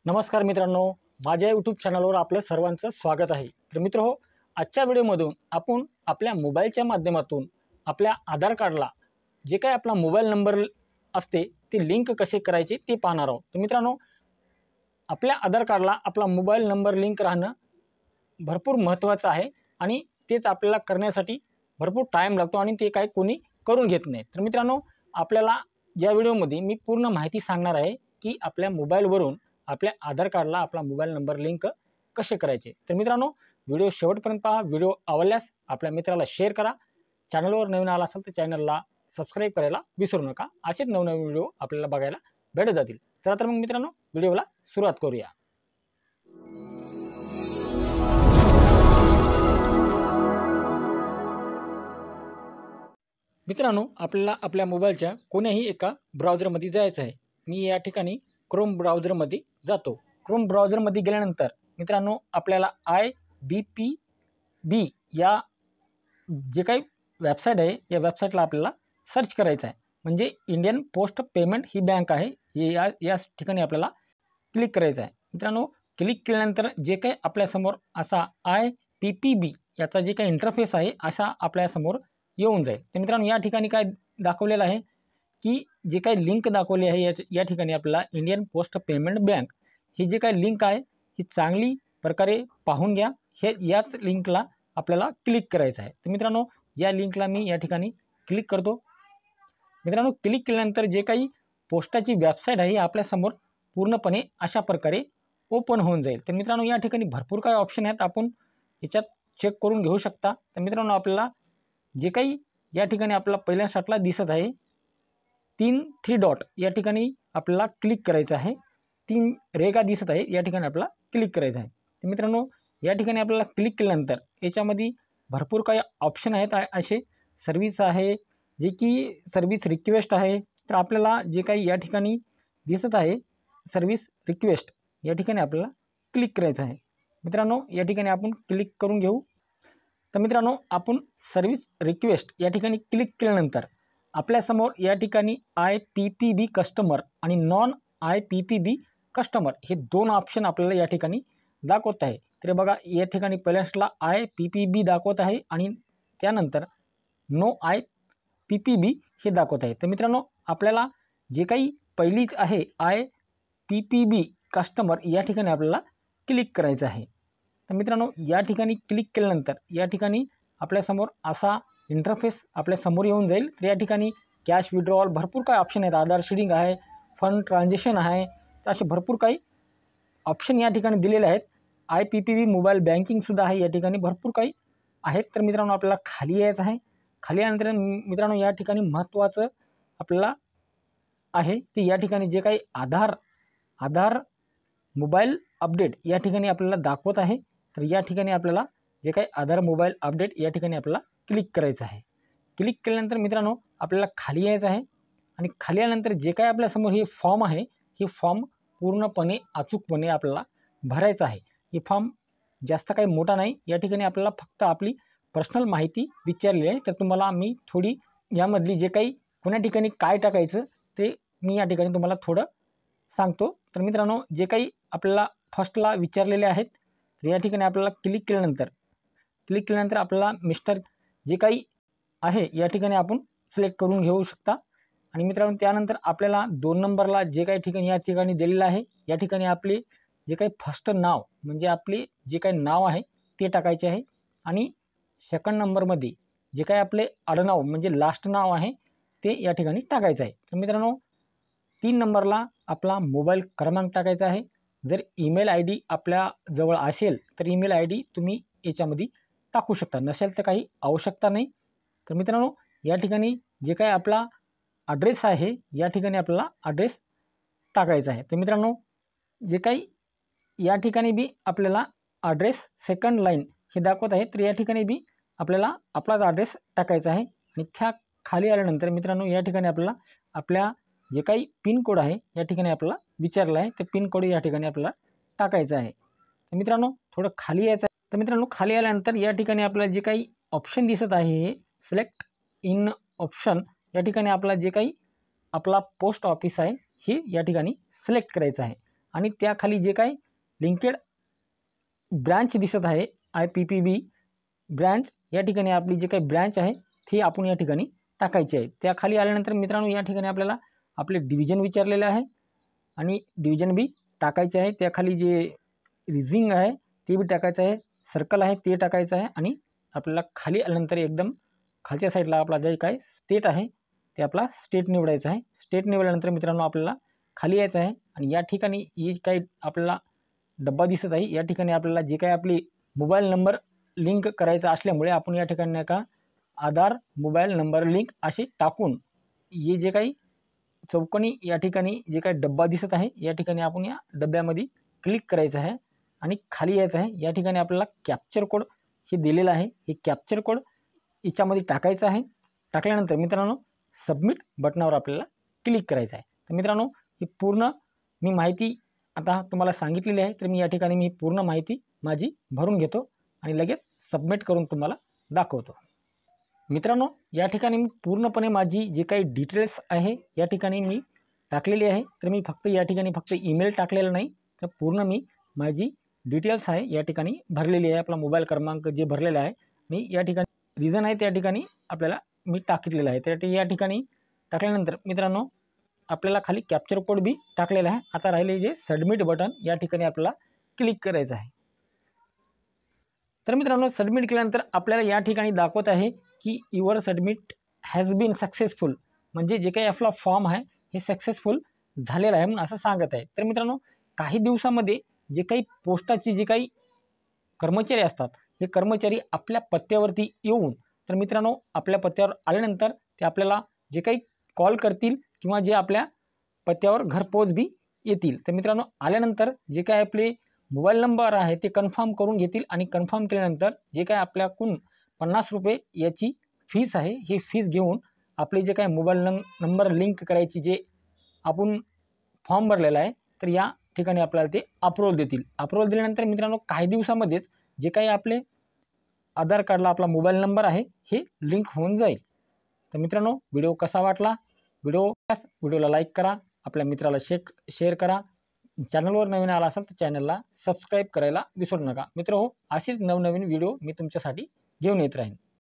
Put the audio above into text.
नमस्कार मित्रांनो, माझ्या यूट्यूब चॅनलवर आपलं सर्वांचं स्वागत आहे। तर मित्रहो, आजच्या व्हिडिओमधून आपण आपल्या मोबाईलच्या माध्यमातून आपल्या आधार कार्डला जे काही आपला मोबाईल नंबर असते ते लिंक कसे करायचे ते पाहणार आहोत। तर मित्रांनो, आपल्या आधार कार्डला आपला मोबाईल नंबर लिंक राहणं भरपूर महत्त्वाचं आहे आणि तेच आपल्याला करण्यासाठी भरपूर टाईम लागतो आणि ते काही कोणी करून घेत नाही। तर मित्रांनो, आपल्याला या व्हिडिओमध्ये मी पूर्ण माहिती सांगणार आहे की आपल्या मोबाईलवरून आपल्या आधार कार्डला आपला मोबाईल नंबर लिंक कसे करायचे। तर मित्रांनो, व्हिडिओ शेवटपर्यंत पहा। व्हिडिओ आवडल्यास आपल्या मित्राला शेअर करा। चॅनलवर नवीन आला असाल तर चॅनलला सबस्क्राईब करायला विसरू नका। असेच नवनवीन व्हिडिओ आपल्याला बघायला भेटत जातील। चला तर मग मित्रांनो, व्हिडिओला सुरुवात करूया। मित्रांनो, आपल्याला आपल्या मोबाईलच्या कोणत्याही एका ब्राउझरमध्ये जायचं आहे। मी या ठिकाणी क्रोम ब्राउझरमध्ये जातो। क्रोम ब्राउझरमध्ये गेल्यानंतर मित्रांनो, आपल्याला IBPB या जे काही वेबसाईट आहे या वेबसाईटला आपल्याला सर्च करायचं आहे। म्हणजे इंडियन पोस्ट पेमेंट ही बँक आहे, या ठिकाणी आपल्याला क्लिक करायचं आहे। मित्रांनो, क्लिक केल्यानंतर जे काही आपल्यासमोर असा IBPB याचा जे काही इंटरफेस आहे असा आपल्यासमोर येऊन जाईल। तर मित्रांनो, या ठिकाणी काय दाखवलेलं आहे की जे काही लिंक दाखवली आहे या ठिकाणी आपल्याला इंडियन पोस्ट पेमेंट बँक ही जी काही लिंक आहे ही चांगली प्रकारे पाहून घ्या। याच लिंकला आपल्याला क्लिक करायचं आहे। तर मित्रांनो, या लिंकला मी या ठिकाणी क्लिक करतो। मित्रांनो, क्लिक केल्यानंतर जे काही पोस्टाची वेबसाईट आहे आपल्यासमोर पूर्णपणे अशा प्रकारे ओपन होऊन जाईल। तर मित्रांनो, या ठिकाणी भरपूर काही ऑप्शन आहेत, आपण याच्यात चेक करून घेऊ शकता। तर मित्रांनो, आपल्याला जे काही या ठिकाणी आपल्याला पहिल्या स्टार्टला दिसत आहे 3 डॉट या ठिकाणी आपल्याला क्लिक करायचं आहे। 3 रेगा दिसत आहे या ठिकाणी आपल्याला क्लिक करायचं आहे। तर मित्रांनो, या ठिकाणी आपल्याला क्लिक केल्यानंतर याच्यामध्ये भरपूर काही ऑप्शन आहेत। असे सर्व्हिस आहे, जे की सर्व्हिस रिक्वेस्ट आहे। तर आपल्याला जे काही या ठिकाणी दिसत आहे सर्व्हिस रिक्वेस्ट या ठिकाणी आपल्याला क्लिक करायचं आहे। मित्रांनो, या ठिकाणी आपण क्लिक करून घेऊ। तर मित्रांनो, आपण सर्व्हिस रिक्वेस्ट या ठिकाणी क्लिक केल्यानंतर आपल्यासमोर या ठिकाणी IPPB कस्टमर आणि नॉन IPPB कस्टमर हे 2 ऑप्शन आपल्याला या ठिकाणी दाखवत आहे। तर बघा, या ठिकाणी पहिल्याला IPPB दाखवत आहे आणि त्यानंतर नो IPPB हे दाखवत आहे। तर मित्रांनो, आपल्याला जे काही पहिलीच आहे IPPB कस्टमर या ठिकाणी आपल्याला क्लिक करायचं आहे। तर मित्रांनो, या ठिकाणी क्लिक केल्यानंतर या ठिकाणी आपल्यासमोर असा इंटरफेस आपल्यासमोर येऊन जाईल। तर या ठिकाणी कॅश विड्रॉवल भरपूर काही ऑप्शन आहेत, आधार शेडिंग आहे, फंड ट्रान्झॅक्शन आहे, तर असे भरपूर काही ऑप्शन या ठिकाणी दिलेले आहेत। IPPB मोबाईल बँकिंगसुद्धा आहे, या ठिकाणी भरपूर काही आहेत। तर मित्रांनो, आपल्याला खाली यायचं आहे। खाली आल्यानंतर मित्रांनो, या ठिकाणी महत्त्वाचं आपल्याला आहे की या ठिकाणी जे काही आधार मोबाईल अपडेट या ठिकाणी आपल्याला दाखवत आहे। तर या ठिकाणी आपल्याला जे काही आधार मोबाईल अपडेट या ठिकाणी आपल्याला क्लिक करायचं आहे। क्लिक केल्यानंतर मित्रांनो, आपल्याला खाली यायचं आहे आणि खाली आल्यानंतर जे काही आपल्यासमोर हे फॉर्म आहे हे फॉर्म पूर्णपणे अचूकपणे आपल्याला भरायचं आहे। हे फॉर्म जास्त काही मोठा नाही, या ठिकाणी आपल्याला फक्त आपली पर्सनल माहिती विचारली आहे। तर तुम्हाला मी थोडी यामधली जे काही कोण्या ठिकाणी काय टाकायचं ते मी या ठिकाणी तुम्हाला थोडं सांगतो। तर मित्रांनो, जे काही आपल्याला फर्स्टला विचारलेले आहेत तर या ठिकाणी आपल्याला क्लिक केल्यानंतर आपल्याला मिस्टर जे काही आहे या ठिकाणी आपण सिलेक्ट करून घेऊ शकता। आणि मित्रांनो, त्यानंतर आपल्याला 2 नंबरला जे काही ठिकाणी या ठिकाणी दिलेलं आहे या ठिकाणी आपले जे काही फर्स्ट नाव म्हणजे आपले जे काही नाव आहे ते टाकायचे आहे आणि सेकंड नंबरमध्ये जे काही आपले आडनाव म्हणजे लास्ट नाव आहे ते या ठिकाणी टाकायचं आहे। तर मित्रांनो, 3 नंबरला आपला मोबाईल क्रमांक टाकायचा आहे। जर ईमेल ID आपल्याजवळ असेल तर ईमेल ID तुम्ही याच्यामध्ये टाकू शकता, नसेल तर काही आवश्यकता नाही। तर मित्रांनो, या ठिकाणी जे काही आपला ॲड्रेस आहे या ठिकाणी आपल्याला ॲड्रेस टाकायचा आहे। तर मित्रांनो, जे काही या ठिकाणी बी आपल्याला ॲड्रेस सेकंड लाईन हे दाखवत आहे, तर या ठिकाणी बी आपल्याला आपलाच ॲड्रेस टाकायचा आहे। आणि त्या खाली आल्यानंतर मित्रांनो, या ठिकाणी आपल्याला आपल्या जे काही पिन कोड आहे या ठिकाणी आपल्याला विचारलं आहे, ते पिन कोड या ठिकाणी आपल्याला टाकायचं आहे। तर मित्रांनो, थोडं खाली यायचं आहे। तर मित्रांनो, खाली आल्यानंतर या ठिकाणी आपल्याला जे काही ऑप्शन दिसत आहे हे सिलेक्ट इन ऑप्शन या ठिकाणी आपला जे काही आपला पोस्ट ऑफिस आहे हे या ठिकाणी सिलेक्ट करायचं आहे। आणि त्याखाली जे काही लिंकेड ब्रँच दिसत आहे IPPB ब्रँच, या ठिकाणी आपली जे काही ब्रँच आहे ती आपण या ठिकाणी टाकायची आहे। त्याखाली आल्यानंतर मित्रांनो या ठिकाणी आपल्याला आपले डिव्हिजन विचारलेले आहे आणि डिव्हिजन बी टाकायचे आहे। त्याखाली जे रिझिंग आहे ते बी टाकायचं आहे, सर्कल आहे ते टाकायचं आहे आणि आपल्याला खाली आल्यानंतर एकदम खालच्या साईडला आपला जे काही स्टेट आहे ते आपला स्टेट निवडायचं आहे। स्टेट निवडल्यानंतर मित्रांनो आपल्याला खाली यायचं आहे आणि या ठिकाणी ही काही आपल्याला डब्बा दिसत आहे, या ठिकाणी आपल्याला जे काही आपली मोबाईल नंबर लिंक करायचा असल्यामुळे आपण या ठिकाणी नाही का आधार मोबाईल नंबर लिंक असे टाकून हे जे काही चौकोनी या ठिकाणी जे काही डब्बा दिसत आहे या ठिकाणी आपण या डब्यामध्ये क्लिक करायचं आहे आणि खाली यायचं आहे। या ठिकाणी आपल्याला कॅप्चर कोड हे दिलेलं आहे, हे कॅप्चर कोड याच्यामध्ये टाकायचं आहे। टाकल्यानंतर मित्रांनो सबमिट बटनावर आपल्याला क्लिक करायचं आहे। तर मित्रांनो ही पूर्ण मी माहिती आता तुम्हाला सांगितलेली आहे, तर मी या ठिकाणी मी पूर्ण माहिती माझी भरून घेतो आणि लगेच सबमिट करून तुम्हाला दाखवतो। मित्रांनो या ठिकाणी मी पूर्णपणे माझी जे काही डिटेल्स आहे या ठिकाणी मी टाकलेली आहे। तर मी फक्त या ठिकाणी फक्त ईमेल टाकलेला नाही, तर पूर्ण मी माझी डिटेल्स आहे या ठिकाणी भरलेली आहे। आपला मोबाईल क्रमांक जे भरलेला आहे मी या ठिकाणी रिझन आहे त्या ठिकाणी आपल्याला मी टाकलेलं आहे। तर या ठिकाणी टाकल्यानंतर मित्रांनो आपल्याला खाली कॅप्चर कोड बी टाकलेला आहे। आता राहिले जे सबमिट बटन या ठिकाणी आपल्याला क्लिक करायचं आहे। तर मित्रांनो सबमिट केल्यानंतर आपल्याला या ठिकाणी दाखवत आहे की your submit has been successful, म्हणजे जे काही आपला फॉर्म आहे हे सक्सेसफुल झालेला आहे म्हणून असं सांगत आहे। तर मित्रांनो काही दिवसामध्ये जे काही पोस्टाचे जे काही कर्मचारी असतात हे कर्मचारी आपल्या पत्त्यावरती येऊन, तर मित्रांनो आपल्या पत्त्यावर आल्यानंतर ते आपल्याला जे काही कॉल करतील किंवा जे आपल्या पत्त्यावर घरपोच बी येतील। तर मित्रांनो आल्यानंतर जे काही आपले मोबाईल नंबर आहे ते कन्फर्म करून घेतील आणि कन्फर्म केल्यानंतर जे काही आपल्याकडून 50 रुपये याची फीस आहे ही फीस घेऊन आपले जे काही मोबाईल नंबर लिंक करायची जे आपण फॉर्म भरलेला आहे तर या ठिकाणी आपल्याला ते अप्रूव्हल देतील। अप्रूव्हल दिल्यानंतर मित्रांनो काही दिवसामध्येच जे काही आपले आधार कार्डला आपला मोबाईल नंबर आहे हे लिंक होऊन जाईल। तर मित्रांनो व्हिडिओ कसा वाटला, व्हिडिओला लाईक करा, आपल्या मित्राला शेअर करा, चॅनलवर नवीन आला असाल तर चॅनलला सबस्क्राईब करायला विसरू नका। मित्र हो असेच नवनवीन व्हिडिओ मी तुमच्यासाठी घेऊन येत राहीन।